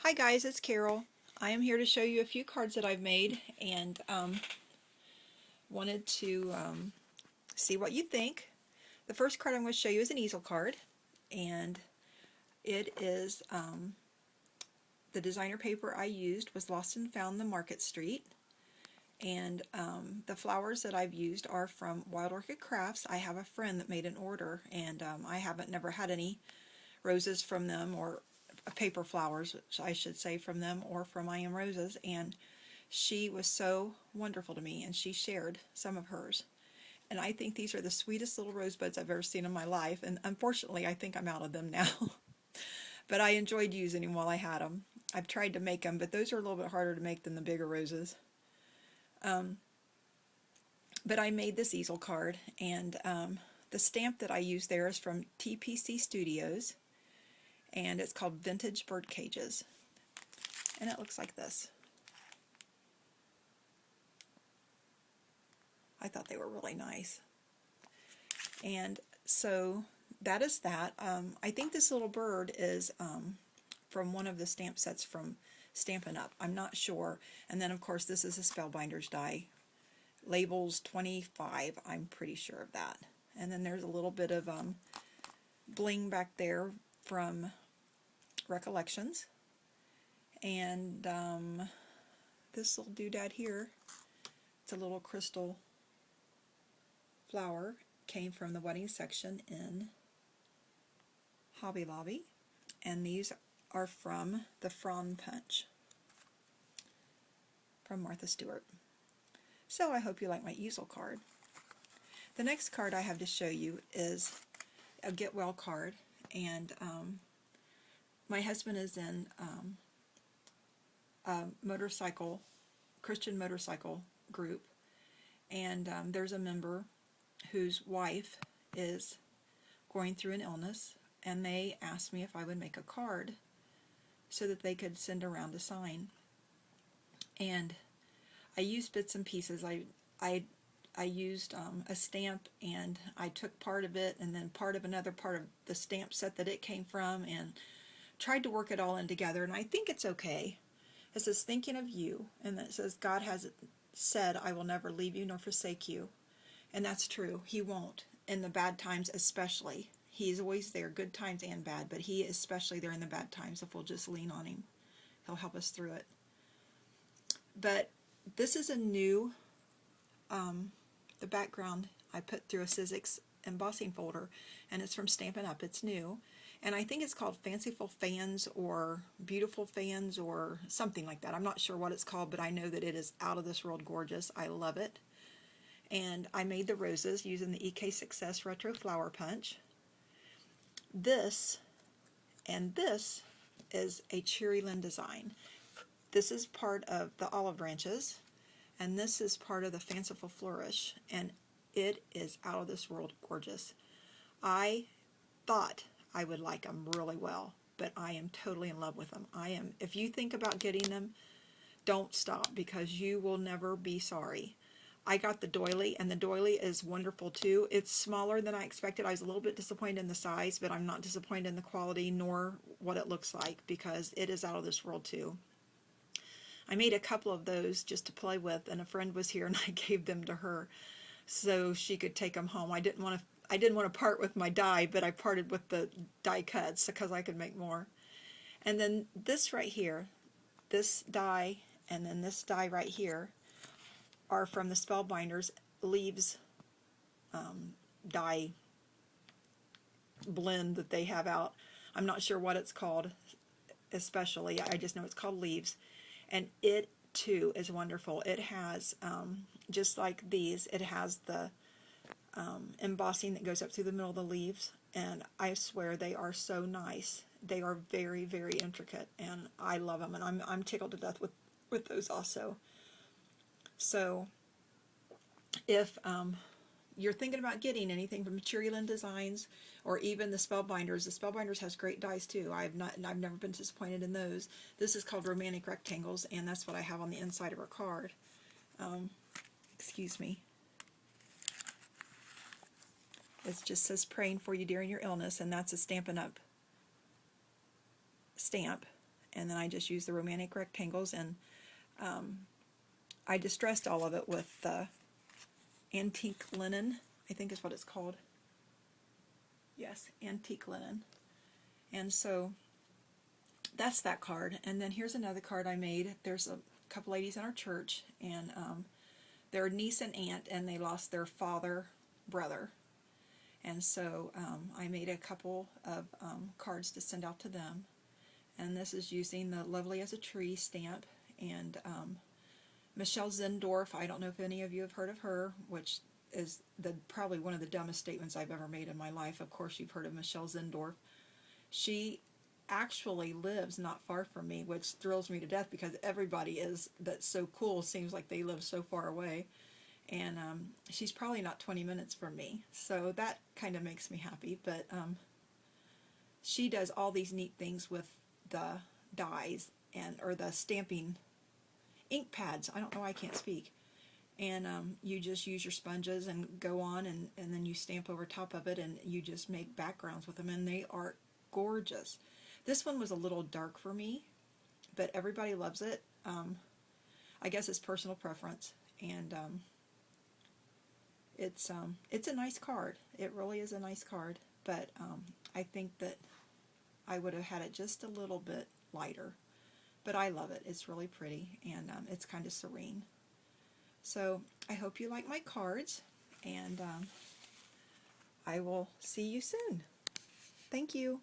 Hi guys, it's Carol. I am here to show you a few cards that I've made and wanted to see what you think. The first card I'm going to show you is an easel card, and it is the designer paper I used was Lost and Found the Market Street, and the flowers that I've used are from Wild Orchid Crafts. I have a friend that made an order, and I haven't never had any roses from them, or paper flowers, I should say, from them, or from I Am Roses, and she was so wonderful to me, and she shared some of hers. And I think these are the sweetest little rosebuds I've ever seen in my life, and unfortunately I think I'm out of them now. But I enjoyed using them while I had them. I've tried to make them, but those are a little bit harder to make than the bigger roses. But I made this easel card, and the stamp that I used there is from TPC Studios, and it's called Vintage Bird Cages, and it looks like this. I thought they were really nice. And so that is that. I think this little bird is from one of the stamp sets from Stampin' Up. I'm not sure. And then of course this is a Spellbinders die. Labels 25, I'm pretty sure of that. And then there's a little bit of bling back there from Recollections. And this little doodad here, it's a little crystal flower, came from the wedding section in Hobby Lobby. And these are from the Frond Punch from Martha Stewart. So I hope you like my easel card. The next card I have to show you is a Get Well card, and my husband is in a motorcycle, Christian motorcycle group, and there's a member whose wife is going through an illness, and they asked me if I would make a card so that they could send around to sign. And I used bits and pieces. I used a stamp, and I took part of it and then part of another part of the stamp set that it came from, and tried to work it all in together, and I think it's okay. It says, thinking of you, and it says, God has said, I will never leave you nor forsake you. And that's true. He won't, in the bad times especially. He's always there, good times and bad, but he is especially there in the bad times. If we'll just lean on him, he'll help us through it. But this is a new, the background I put through a Sizzix embossing folder, and it's from Stampin' Up. It's new, and I think it's called Fanciful Fans or Beautiful Fans or something like that. I'm not sure what it's called, but I know that it is out of this world gorgeous. I love it. And I made the roses using the EK Success Retro Flower Punch. This and this is a Cherry Lynn design. This is part of the Olive Branches, and this is part of the Fanciful Flourish, and it is out of this world gorgeous. I thought I would like them really well, but I am totally in love with them. If you think about getting them, don't stop, because you will never be sorry. I got the doily, and the doily is wonderful too. It's smaller than I expected. I was a little bit disappointed in the size, but I'm not disappointed in the quality nor what it looks like, because it is out of this world too. I made a couple of those just to play with, and a friend was here and I gave them to her so she could take them home. I didn't want to part with my die, but I parted with the die cuts because I could make more. And then this right here, this die, and then this die right here are from the Spellbinders Leaves die blend that they have out. I'm not sure what it's called especially. I just know it's called Leaves. And it too is wonderful. It has, just like these, it has the embossing that goes up through the middle of the leaves, and I swear they are so nice. They are very, very intricate, and I love them, and I'm tickled to death with those also. So if you're thinking about getting anything from Cherry Lynn Designs or even the Spellbinders has great dies too. I've never been disappointed in those. This is called Romantic Rectangles, and that's what I have on the inside of her card. Excuse me. It just says praying for you during your illness, and that's a Stampin' Up stamp. and then I just used the romantic rectangles, and I distressed all of it with antique linen, I think is what it's called. Yes, antique linen. And so that's that card. And then here's another card I made. There's a couple ladies in our church, and they're niece and aunt, and they lost their brother. And so I made a couple of cards to send out to them. And this is using the Lovely as a Tree stamp. And Michelle Zindorf, I don't know if any of you have heard of her, which is probably one of the dumbest statements I've ever made in my life. Of course you've heard of Michelle Zindorf. She actually lives not far from me, which thrills me to death because everybody that's so cool seems like they live so far away. And she's probably not 20 minutes from me, so that kind of makes me happy. But she does all these neat things with the dyes or the stamping ink pads. I don't know why I can't speak. And you just use your sponges and go on, and then you stamp over top of it, and you just make backgrounds with them, and they are gorgeous. This one was a little dark for me, but everybody loves it. I guess it's personal preference, and it's a nice card. It really is a nice card, but I think that I would have had it just a little bit lighter. But I love it. It's really pretty, and it's kind of serene. So I hope you like my cards, and I will see you soon. Thank you.